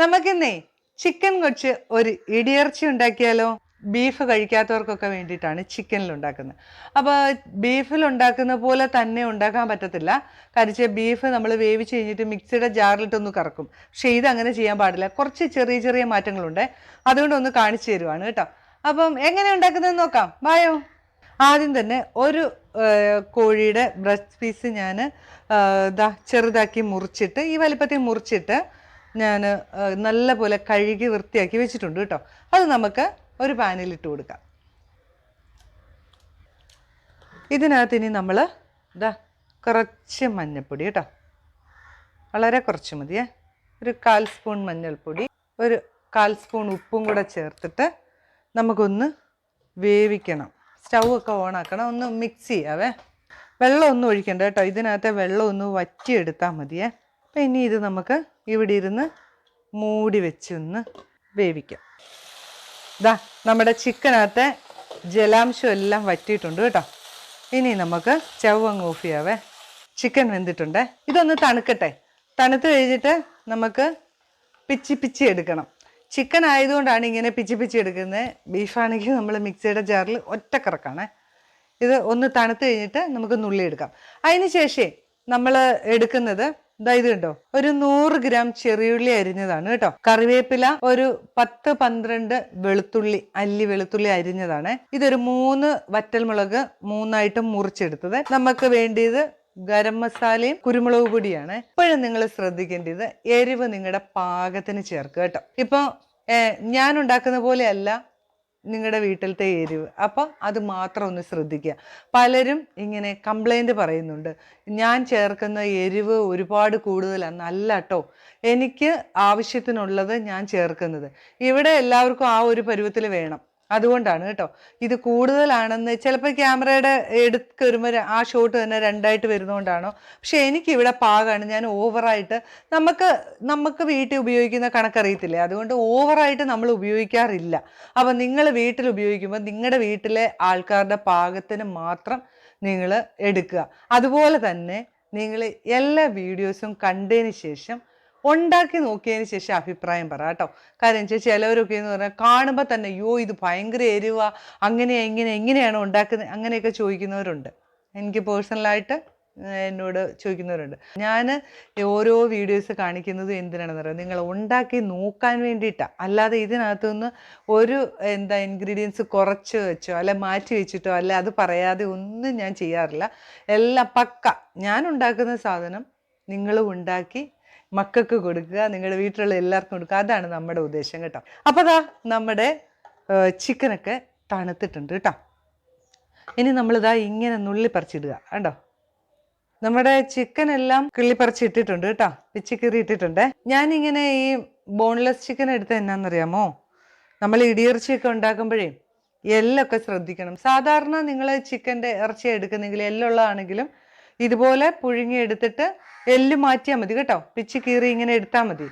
നമുക്കിന്നേ chicken കൊച്ച് ഒരു ഇടിയിറച്ചി ഉണ്ടാക്കിയാലോ? ബീഫ് കഴിക്കാത്തവർക്കൊക്കെ വേണ്ടിയിട്ടാണ് ചിക്കനിൽ ഉണ്ടാക്കുന്നത്. അപ്പോൾ ബീഫിൽ ഉണ്ടാക്കുന്ന പോലെ തന്നെ ഉണ്ടാക്കാൻ പറ്റത്തില്ല. കരിച്ച ബീഫ് നമ്മൾ വേവിച്ച് കഴിഞ്ഞിട്ട് മിക്സിയുടെ ജാറിലിട്ടൊന്ന് കറക്കും. പക്ഷേ ഇതങ്ങനെ ചെയ്യാൻ പാടില്ല. കുറച്ച് ചെറിയ ചെറിയ മാറ്റങ്ങളുണ്ട്. അതുകൊണ്ടൊന്ന് കാണിച്ചു തരുവാണ് കേട്ടോ. അപ്പം എങ്ങനെ ഉണ്ടാക്കുന്നതെന്ന് നോക്കാം. വായോ. ആദ്യം തന്നെ ഒരു കോഴിയുടെ ബ്രസ്റ്റ് പീസ് ഞാൻ ചെറുതാക്കി മുറിച്ചിട്ട് ഈ വലിപ്പത്തിൽ മുറിച്ചിട്ട് ഞാൻ നല്ല പോലെ കഴുകി വൃത്തിയാക്കി വെച്ചിട്ടുണ്ട് കേട്ടോ. അത് നമുക്ക് ഒരു പാനിലിട്ട് കൊടുക്കാം. ഇതിനകത്ത് ഇനി നമ്മൾ കുറച്ച് മഞ്ഞൾപ്പൊടി കേട്ടോ, വളരെ കുറച്ച് മതിയേ. ഒരു 1/4 സ്പൂൺ മഞ്ഞൾപ്പൊടി, ഒരു 1/4 സ്പൂൺ ഉപ്പും കൂടെ ചേർത്തിട്ട് നമുക്കൊന്ന് വേവിക്കണം. സ്റ്റൗ ഒക്കെ ഓണാക്കണം. ഒന്ന് മിക്സ് ചെയ്യാവേ. വെള്ളം ഒന്നും ഒഴിക്കണ്ട കേട്ടോ. ഇതിനകത്തെ വെള്ളം ഒന്ന് വറ്റിയെടുത്താൽ മതിയേ. അപ്പം ഇനി ഇത് നമുക്ക് ഇവിടെ ഇരുന്ന് മൂടി വെച്ച് ഒന്ന് വേവിക്കാം. നമ്മുടെ ചിക്കനകത്തെ ജലാംശം എല്ലാം വറ്റിയിട്ടുണ്ട് കേട്ടോ. ഇനി നമുക്ക് സ്റ്റൗ അങ്ങ് ഓഫ് ചെയ്യാവേ. ചിക്കൻ വെന്തിട്ടുണ്ട്. ഇതൊന്ന് തണുക്കട്ടെ. തണുത്ത് കഴിഞ്ഞിട്ട് നമുക്ക് പിച്ചി എടുക്കണം. ചിക്കൻ ആയതുകൊണ്ടാണ് ഇങ്ങനെ പിച്ചി എടുക്കുന്നത്. ബീഫാണെങ്കിൽ നമ്മൾ മിക്സിയുടെ ജാറിൽ ഒറ്റക്കറക്കാണ്. ഇത് ഒന്ന് തണുത്ത് കഴിഞ്ഞിട്ട് നമുക്ക് നുള്ളി എടുക്കാം. അതിന് ശേഷം നമ്മൾ എടുക്കുന്നത് ഇത് കണ്ടോ, ഒരു 100 ഗ്രാം ചെറിയുള്ളി അരിഞ്ഞതാണ് കേട്ടോ. കറിവേപ്പില ഒരു 10-12 വെളുത്തുള്ളി, അല്ലി വെളുത്തുള്ളി അരിഞ്ഞതാണ്. ഇതൊരു 3 വറ്റൽമുളക് 3ആയിട്ട് മുറിച്ചെടുത്തത്. നമുക്ക് വേണ്ടിയത് ഗരം മസാലയും കുരുമുളക് പൊടിയാണ്. ഇപ്പോഴും നിങ്ങൾ ശ്രദ്ധിക്കേണ്ടത് എരിവ് നിങ്ങളുടെ പാകത്തിന് ചേർക്കുക കേട്ടോ. ഇപ്പം ഞാൻ ഉണ്ടാക്കുന്ന പോലെയല്ല നിങ്ങളുടെ വീട്ടിലത്തെ എരിവ്. അപ്പം അത് മാത്രം ഒന്ന് ശ്രദ്ധിക്കുക. പലരും ഇങ്ങനെ കംപ്ലൈൻറ്റ് പറയുന്നുണ്ട്, ഞാൻ ചേർക്കുന്ന എരിവ് ഒരുപാട് കൂടുതലാണ്. അല്ല കേട്ടോ, എനിക്ക് ആവശ്യത്തിനുള്ളത് ഞാൻ ചേർക്കുന്നത്. ഇവിടെ എല്ലാവർക്കും ആ ഒരു പരുവത്തിൽ വേണം. അതുകൊണ്ടാണ് കേട്ടോ. ഇത് കൂടുതലാണെന്ന് ചിലപ്പോൾ ക്യാമറയുടെ എടുത്ത് വരുമ്പോൾ ആ ഷോട്ട് തന്നെ 2ആയിട്ട് വരുന്നതുകൊണ്ടാണോ, പക്ഷെ എനിക്കിവിടെ പാകമാണ്. ഞാൻ ഓവറായിട്ട് നമുക്ക് വീട്ടിൽ ഉപയോഗിക്കുന്ന കണക്കറിയത്തില്ലേ, അതുകൊണ്ട് ഓവറായിട്ട് നമ്മൾ ഉപയോഗിക്കാറില്ല. അപ്പം നിങ്ങൾ വീട്ടിൽ ഉപയോഗിക്കുമ്പോൾ നിങ്ങളുടെ വീട്ടിലെ ആൾക്കാരുടെ പാകത്തിന് മാത്രം നിങ്ങൾ എടുക്കുക. അതുപോലെ തന്നെ നിങ്ങൾ എല്ലാ വീഡിയോസും കണ്ടതിന് ശേഷം ഉണ്ടാക്കി നോക്കിയതിന് ശേഷം അഭിപ്രായം പറ കേട്ടോ. കാര്യം വെച്ചാൽ ചിലവരൊക്കെ എന്ന് പറഞ്ഞാൽ കാണുമ്പോൾ തന്നെ അയ്യോ ഇത് ഭയങ്കര എരിവാ, എങ്ങനെയാണോ ഉണ്ടാക്കുന്നത് അങ്ങനെയൊക്കെ ചോദിക്കുന്നവരുണ്ട്. എനിക്ക് പേഴ്സണലായിട്ട് എന്നോട് ചോദിക്കുന്നവരുണ്ട്. ഞാൻ ഓരോ വീഡിയോസ് കാണിക്കുന്നത് എന്തിനാണെന്ന് പറയുക, നിങ്ങൾ ഉണ്ടാക്കി നോക്കാൻ വേണ്ടിയിട്ടാണ്. അല്ലാതെ ഇതിനകത്തുനിന്ന് ഒരു ഇൻഗ്രീഡിയൻസ് കുറച്ച് വെച്ചോ അല്ലെ മാറ്റി വെച്ചിട്ടോ അല്ലെ അത് പറയാതെ ഒന്നും ഞാൻ ചെയ്യാറില്ല. എല്ലാം പക്ക ഞാൻ ഉണ്ടാക്കുന്ന സാധനം നിങ്ങളും ഉണ്ടാക്കി മക്കൾക്ക് കൊടുക്കുക, നിങ്ങളുടെ വീട്ടിലുള്ള എല്ലാവർക്കും കൊടുക്കുക. അതാണ് നമ്മുടെ ഉദ്ദേശം കേട്ടോ. അപ്പോൾ നമ്മുടെ ചിക്കനൊക്കെ തണുത്തിട്ടുണ്ട് കേട്ടോ. ഇനി നമ്മളിതാ ഇങ്ങനെ നുള്ളി പറിച്ചിടുക കണ്ടോ. നമ്മുടെ ചിക്കൻ എല്ലാം കിള്ളിപ്പറിച്ചിട്ടിട്ടുണ്ട് കേട്ടോ, പിച്ചിക്കീറി ഇട്ടിട്ടുണ്ട്. ഞാനിങ്ങനെ ഈ ബോൺലെസ് ചിക്കൻ എടുത്ത് എന്നാന്നറിയാമോ, നമ്മൾ ഇടിയിറച്ചിയൊക്കെ ഉണ്ടാക്കുമ്പോഴേ എല്ലൊക്കെ ശ്രദ്ധിക്കണം. സാധാരണ നിങ്ങൾ ചിക്കൻ്റെ ഇറച്ചി എടുക്കുന്നെങ്കിൽ എല്ലുള്ളതാണെങ്കിലും ഇതുപോലെ പുഴുങ്ങി എടുത്തിട്ട് എല്ല് മാറ്റിയാൽ മതി കേട്ടോ. പിച്ചി കീറി ഇങ്ങനെ എടുത്താൽ മതി.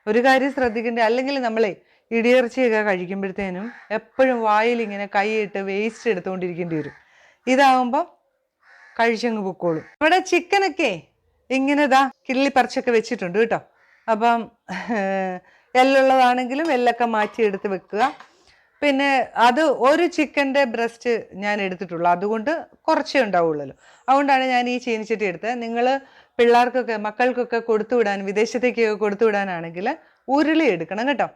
ഒരു കാര്യം ശ്രദ്ധിക്കേണ്ടത്, അല്ലെങ്കിൽ നമ്മളെ ഇടിയിറച്ചിയൊക്കെ കഴിക്കുമ്പോഴത്തേനും എപ്പോഴും വായിൽ ഇങ്ങനെ കൈയിട്ട് വേസ്റ്റ് എടുത്തുകൊണ്ടിരിക്കേണ്ടി വരും. ഇതാകുമ്പോൾ കഴിച്ചങ്ങ് പൊക്കോളും. ഇവിടെ ചിക്കനൊക്കെ ഇങ്ങനെ കിള്ളിപ്പറിച്ചൊക്കെ വെച്ചിട്ടുണ്ട് കേട്ടോ. അപ്പം എല്ലുള്ളതാണെങ്കിലും എല്ലൊക്കെ മാറ്റി എടുത്ത് വെക്കുക. പിന്നെ അത് ഒരു ചിക്കൻ്റെ ബ്രസ്റ്റ് ഞാൻ എടുത്തിട്ടുള്ളൂ, അതുകൊണ്ട് കുറച്ചേ ഉണ്ടാവുള്ളൂ. അതുകൊണ്ടാണ് ഞാൻ ഈ ചീനിച്ചട്ടി എടുത്തത്. നിങ്ങൾ പിള്ളേർക്കൊക്കെ മക്കൾക്കൊക്കെ കൊടുത്തുവിടാൻ, വിദേശത്തേക്കൊക്കെ കൊടുത്തുവിടാനാണെങ്കിൽ ഉരുളി എടുക്കണം കേട്ടോ.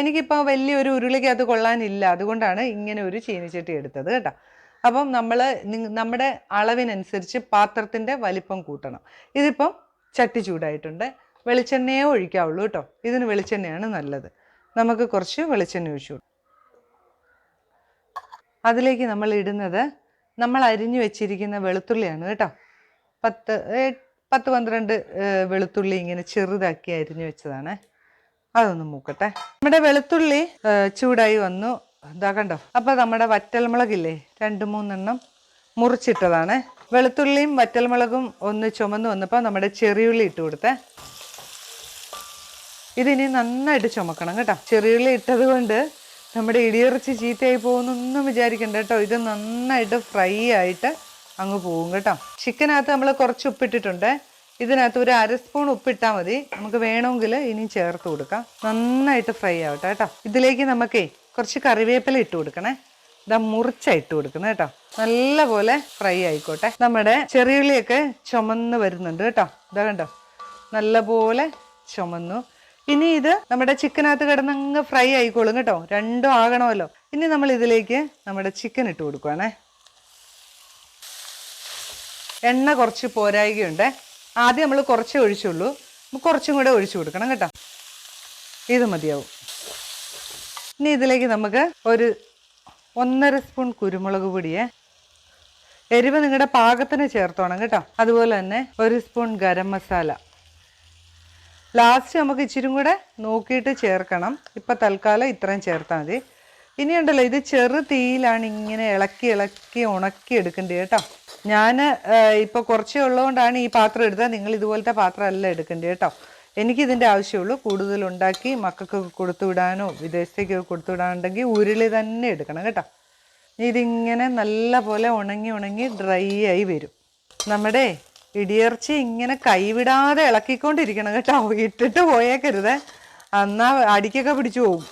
എനിക്കിപ്പോൾ വലിയൊരു ഉരുളിക്കകത്ത് കൊള്ളാനില്ല, അതുകൊണ്ടാണ് ഇങ്ങനെ ഒരു ചീനിച്ചട്ടി എടുത്തത് കേട്ടോ. അപ്പം നമ്മുടെ അളവിനനുസരിച്ച് പാത്രത്തിൻ്റെ വലിപ്പം കൂട്ടണം. ഇതിപ്പം ചട്ടി ചൂടായിട്ടുണ്ട്. വെളിച്ചെണ്ണയെ ഒഴിക്കാവുള്ളൂ കേട്ടോ. ഇതിന് വെളിച്ചെണ്ണയാണ് നല്ലത്. നമുക്ക് കുറച്ച് വെളിച്ചെണ്ണ ഒഴിച്ചു. അതിലേക്ക് നമ്മൾ ഇടുന്നത് നമ്മൾ അരിഞ്ഞു വെച്ചിരിക്കുന്ന വെളുത്തുള്ളിയാണ് കേട്ടോ. 10-12 വെളുത്തുള്ളി ഇങ്ങനെ ചെറുതാക്കി അരിഞ്ഞു വെച്ചതാണ്. അതൊന്ന് മൂക്കട്ടെ. നമ്മുടെ വെളുത്തുള്ളി ചൂടായി വന്നു. കണ്ടോ. അപ്പോൾ നമ്മുടെ വറ്റൽമുളകില്ലേ 2-3 മുറിച്ചിട്ടതാണ്. വെളുത്തുള്ളിയും വറ്റൽമുളകും ഒന്ന് ചുമന്ന് വന്നപ്പോൾ നമ്മുടെ ചെറിയുള്ളി ഇട്ട് കൊടുത്തേ. ഇതിനി നന്നായിട്ട് ചുമക്കണം കേട്ടോ. ചെറിയുള്ളി ഇട്ടത് കൊണ്ട് നമ്മുടെ ഇടിയിറച്ചി ചീത്തയായി പോകുന്നൊന്നും വിചാരിക്കണ്ട കേട്ടോ. ഇത് നന്നായിട്ട് ഫ്രൈ ആയിട്ട് അങ്ങ് പോകും കേട്ടോ. ചിക്കനകത്ത് നമ്മൾ കുറച്ച് ഉപ്പിട്ടിട്ടുണ്ട്. ഇതിനകത്ത് ഒരു 1/2 സ്പൂൺ ഉപ്പിട്ടാൽ മതി. നമുക്ക് വേണമെങ്കിൽ ഇനി ചേർത്ത് കൊടുക്കാം. നന്നായിട്ട് ഫ്രൈ ആവട്ടെ കേട്ടോ. ഇതിലേക്ക് നമുക്കേ കുറച്ച് കറിവേപ്പില ഇട്ട് കൊടുക്കണേ. ഇതാ മുറിച്ചായിട്ട് കൊടുക്കുന്നത് കേട്ടോ. നല്ലപോലെ ഫ്രൈ ആയിക്കോട്ടെ. നമ്മുടെ ചെറിയുള്ളിയൊക്കെ ചുമന്ന് വരുന്നുണ്ട് കേട്ടോ. ഇതാ കണ്ടോ, നല്ലപോലെ ചുമന്നു. ഇനി ഇത് നമ്മുടെ ചിക്കനകത്ത് കിടന്നങ്ങ് ഫ്രൈ ആയിക്കോളും കേട്ടോ. രണ്ടും ആകണമല്ലോ. ഇനി നമ്മൾ ഇതിലേക്ക് നമ്മുടെ ചിക്കൻ ഇട്ട് കൊടുക്കുവാണേ. എണ്ണ കുറച്ച് പോരായികയുണ്ട്. ആദ്യം നമ്മൾ കുറച്ചേ ഒഴിച്ചുള്ളൂ. കുറച്ചും കൂടെ ഒഴിച്ചു കൊടുക്കണം കേട്ടോ. ഇത് മതിയാവും. ഇനി ഇതിലേക്ക് നമുക്ക് ഒരു 1.5 സ്പൂൺ കുരുമുളക് പൊടിയെ, എരിവ് നിങ്ങളുടെ പാകത്തിന് ചേർത്തോണം കേട്ടോ. അതുപോലെ തന്നെ 1 സ്പൂൺ ഗരം മസാല. ലാസ്റ്റ് നമുക്ക് ഇച്ചിരി കൂടെ നോക്കിയിട്ട് ചേർക്കണം. ഇപ്പം തൽക്കാലം ഇത്രയും ചേർത്താൽ മതി. ഇനിയുണ്ടല്ലോ, ഇത് ചെറു തീയിലാണ് ഇങ്ങനെ ഇളക്കി ഇളക്കി ഉണക്കി എടുക്കേണ്ടത് കേട്ടോ. ഞാൻ ഇപ്പോൾ കുറച്ചേ ഉള്ളതുകൊണ്ടാണ് ഈ പാത്രം എടുത്തത്. നിങ്ങൾ ഇതുപോലത്തെ പാത്രമല്ല എടുക്കേണ്ടത് കേട്ടോ. എനിക്കിതിൻ്റെ ആവശ്യമുള്ളൂ. കൂടുതലുണ്ടാക്കി മക്കൾക്ക് കൊടുത്തു വിടാനോ വിദേശത്തേക്ക് കൊടുത്തു വിടാനുണ്ടെങ്കിൽ ഉരുളി തന്നെ എടുക്കണം കേട്ടോ. ഇതിങ്ങനെ നല്ല പോലെ ഉണങ്ങി ഉണങ്ങി ഡ്രൈ ആയി വരും. നമ്മുടെ ഇടിയിറച്ചി ഇങ്ങനെ കൈവിടാതെ ഇളക്കിക്കൊണ്ടിരിക്കണം കേട്ടോ. ഇട്ടിട്ട് പോയേക്കരുത്, എന്നാൽ അടിക്കൊക്കെ പിടിച്ചു പോകും.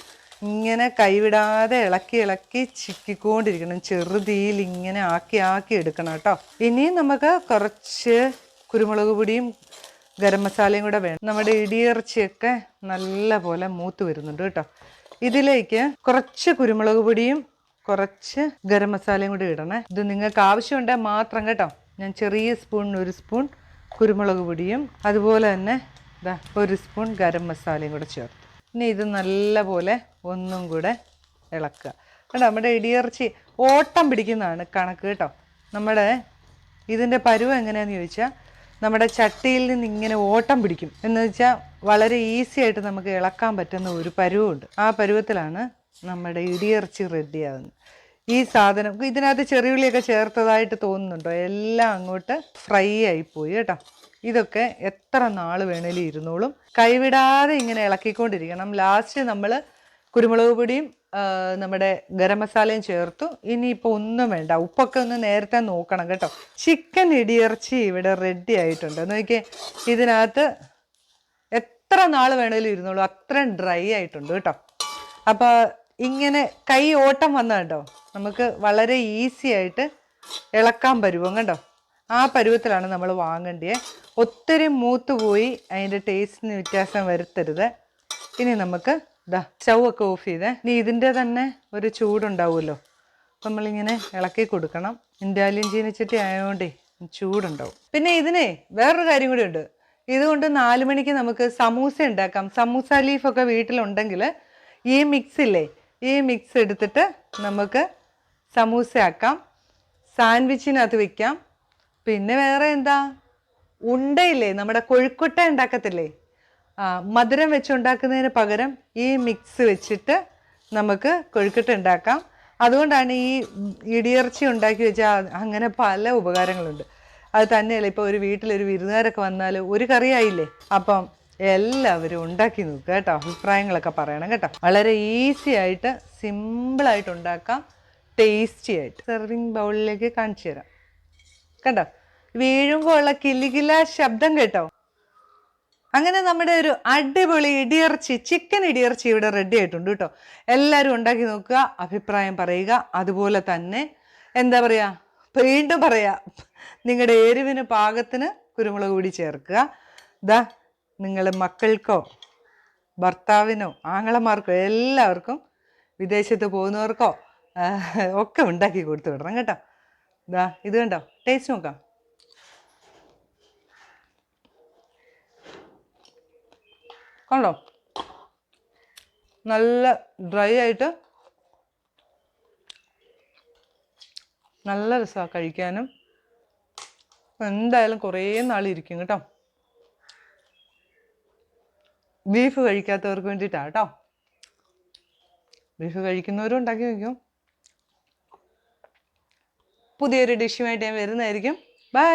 ഇങ്ങനെ കൈവിടാതെ ഇളക്കി ഇളക്കി ചിക്കിക്കൊണ്ടിരിക്കണം. ചെറുതീയിൽ ഇങ്ങനെ ആക്കി ആക്കി എടുക്കണം കേട്ടോ. ഇനിയും നമുക്ക് കുറച്ച് കുരുമുളക് പൊടിയും ഗരം മസാലയും കൂടെ വേണം. നമ്മുടെ ഇടിയിറച്ചിയൊക്കെ നല്ല പോലെ മൂത്ത് വരുന്നുണ്ട് കേട്ടോ. ഇതിലേക്ക് കുറച്ച് കുരുമുളക് പൊടിയും കുറച്ച് ഗരം മസാലയും കൂടി ഇടണേ. ഇത് നിങ്ങൾക്ക് ആവശ്യമുണ്ടെങ്കിൽ മാത്രം കേട്ടോ. ഞാൻ ചെറിയ സ്പൂണിന് 1 സ്പൂൺ കുരുമുളക് പൊടിയും അതുപോലെ തന്നെ 1 സ്പൂൺ ഗരം മസാലയും കൂടെ ചേർത്തു. ഇനി ഇത് നല്ല പോലെ ഒന്നും കൂടെ ഇളക്കുക കേട്ടോ. നമ്മുടെ ഇടിയിറച്ചി ഓട്ടം പിടിക്കുന്നതാണ് കണക്ക് കേട്ടോ. നമ്മുടെ ഇതിൻ്റെ പരുവം എങ്ങനെയാണെന്ന് ചോദിച്ചാൽ, നമ്മുടെ ചട്ടിയിൽ നിന്ന് ഇങ്ങനെ ഓട്ടം പിടിക്കും എന്ന് വെച്ചാൽ വളരെ ഈസി ആയിട്ട് നമുക്ക് ഇളക്കാൻ പറ്റുന്ന ഒരു പരുവമുണ്ട്. ആ പരുവത്തിലാണ് നമ്മുടെ ഇടിയിറച്ചി റെഡിയാകുന്നത്. ഈ സാധനം ഇതിനകത്ത് ചെറിയുള്ളിയൊക്കെ ചേർത്തതായിട്ട് തോന്നുന്നുണ്ടോ? എല്ലാം അങ്ങോട്ട് ഫ്രൈ ആയിപ്പോയി കേട്ടോ. ഇതൊക്കെ എത്ര നാൾ വേണേലും ഇരുന്നോളും. കൈവിടാതെ ഇങ്ങനെ ഇളക്കിക്കൊണ്ടിരിക്കണം. ലാസ്റ്റ് നമ്മൾ കുരുമുളക് പൊടിയും നമ്മുടെ ഗരം മസാലയും ചേർത്തു. ഇനിയിപ്പോൾ ഒന്നും വേണ്ട. ഉപ്പൊക്കെ ഒന്ന് നേരത്തെ നോക്കണം കേട്ടോ. ചിക്കൻ ഇടിയിറച്ചി ഇവിടെ റെഡി ആയിട്ടുണ്ട്. നോക്കിയേ, ഇതിനകത്ത് എത്ര നാൾ വേണേലും ഇരുന്നോളൂ, അത്രയും ഡ്രൈ ആയിട്ടുണ്ട് കേട്ടോ. അപ്പോൾ ഇങ്ങനെ കൈ ഓട്ടം വന്ന കേട്ടോ, നമുക്ക് വളരെ ഈസി ആയിട്ട് ഇളക്കാൻ പരുവം കണ്ടോ. ആ പരുവത്തിലാണ് നമ്മൾ വാങ്ങേണ്ടത്. ഒത്തിരി മൂത്ത് പോയി അതിൻ്റെ ടേസ്റ്റിന് വ്യത്യാസം വരുത്തരുത്. ഇനി നമുക്ക് സ്റ്റൗവൊക്കെ ഓഫ് ചെയ്തേ. ഇനി ഇതിൻ്റെ തന്നെ ഒരു ചൂടുണ്ടാവുമല്ലോ, നമ്മളിങ്ങനെ ഇളക്കി കൊടുക്കണം. ഇൻഡാലിയൻ ചീനച്ചട്ടി ആയതുകൊണ്ടേ ചൂടുണ്ടാവും. പിന്നെ ഇതിനെ വേറൊരു കാര്യം കൂടി ഉണ്ട്. ഇതുകൊണ്ട് 4 മണിക്ക് നമുക്ക് സമൂസ ഉണ്ടാക്കാം. സമൂസ ലീഫൊക്കെ വീട്ടിലുണ്ടെങ്കിൽ ഈ മിക്സില്ലേ, ഈ മിക്സ് എടുത്തിട്ട് നമുക്ക് സമൂസ ആക്കാം, സാൻഡ്വിച്ചിനകത്ത് വയ്ക്കാം. പിന്നെ വേറെ എന്താ, ഉണ്ടയില്ലേ, നമ്മുടെ കൊഴുക്കൊട്ട ഉണ്ടാക്കത്തില്ലേ, മധുരം വെച്ചുണ്ടാക്കുന്നതിന് പകരം ഈ മിക്സ് വെച്ചിട്ട് നമുക്ക് കൊഴുക്കട്ട ഉണ്ടാക്കാം. അതുകൊണ്ടാണ് ഈ ഇടിയിറച്ചി ഉണ്ടാക്കി വെച്ചാൽ അങ്ങനെ പല ഉപകാരങ്ങളുണ്ട്. അത് തന്നെയല്ല, ഇപ്പോൾ ഒരു വീട്ടിലൊരു വിരുന്നുകാരൊക്കെ വന്നാൽ ഒരു കറിയായില്ലേ. അപ്പം എല്ലാവരും ഉണ്ടാക്കി നോക്കുക കേട്ടോ. അഭിപ്രായങ്ങളൊക്കെ പറയണം കേട്ടോ. വളരെ ഈസി ആയിട്ട് സിമ്പിളായിട്ട് ഉണ്ടാക്കാം, ടേസ്റ്റി ആയിട്ട്. സെർവിങ് ബൗളിലേക്ക് കാണിച്ചു തരാം കേട്ടോ. വീഴുമ്പോൾ ഉള്ള കിലുകില ശബ്ദം കേട്ടോ. അങ്ങനെ നമ്മുടെ ഒരു അടിപൊളി ഇടിയിറച്ചി, ചിക്കൻ ഇടിയിറച്ചി ഇവിടെ റെഡി ആയിട്ടുണ്ട് കേട്ടോ. എല്ലാവരും ഉണ്ടാക്കി നോക്കുക, അഭിപ്രായം പറയുക. അതുപോലെ തന്നെ എന്താ പറയുക, വീണ്ടും പറയാ, നിങ്ങളുടെ എരിവിന് പാകത്തിന് കുരുമുളക് പൊടി ചേർക്കുക. നിങ്ങൾ മക്കൾക്കോ ഭർത്താവിനോ ആങ്ങളമാർക്കോ എല്ലാവർക്കും വിദേശത്ത് പോകുന്നവർക്കോ ഒക്കെ ഉണ്ടാക്കി കൊടുത്തു വിടണം കേട്ടോ. ഇത് കണ്ടോ, ടേസ്റ്റ് നോക്കാം. കണ്ടോ, നല്ല ഡ്രൈ ആയിട്ട് നല്ല രസമാണ് കഴിക്കാനും. എന്തായാലും കുറേ നാളിരിക്കും കേട്ടോ. ബീഫ് കഴിക്കാത്തവർക്ക് വേണ്ടിയിട്ടാണ് കേട്ടോ. ബീഫ് കഴിക്കുന്നവരും ഉണ്ടാക്കി വയ്ക്കും. പുതിയൊരു ഡിഷുമായിട്ട് ഞാൻ വരുന്നതായിരിക്കും. ബൈ.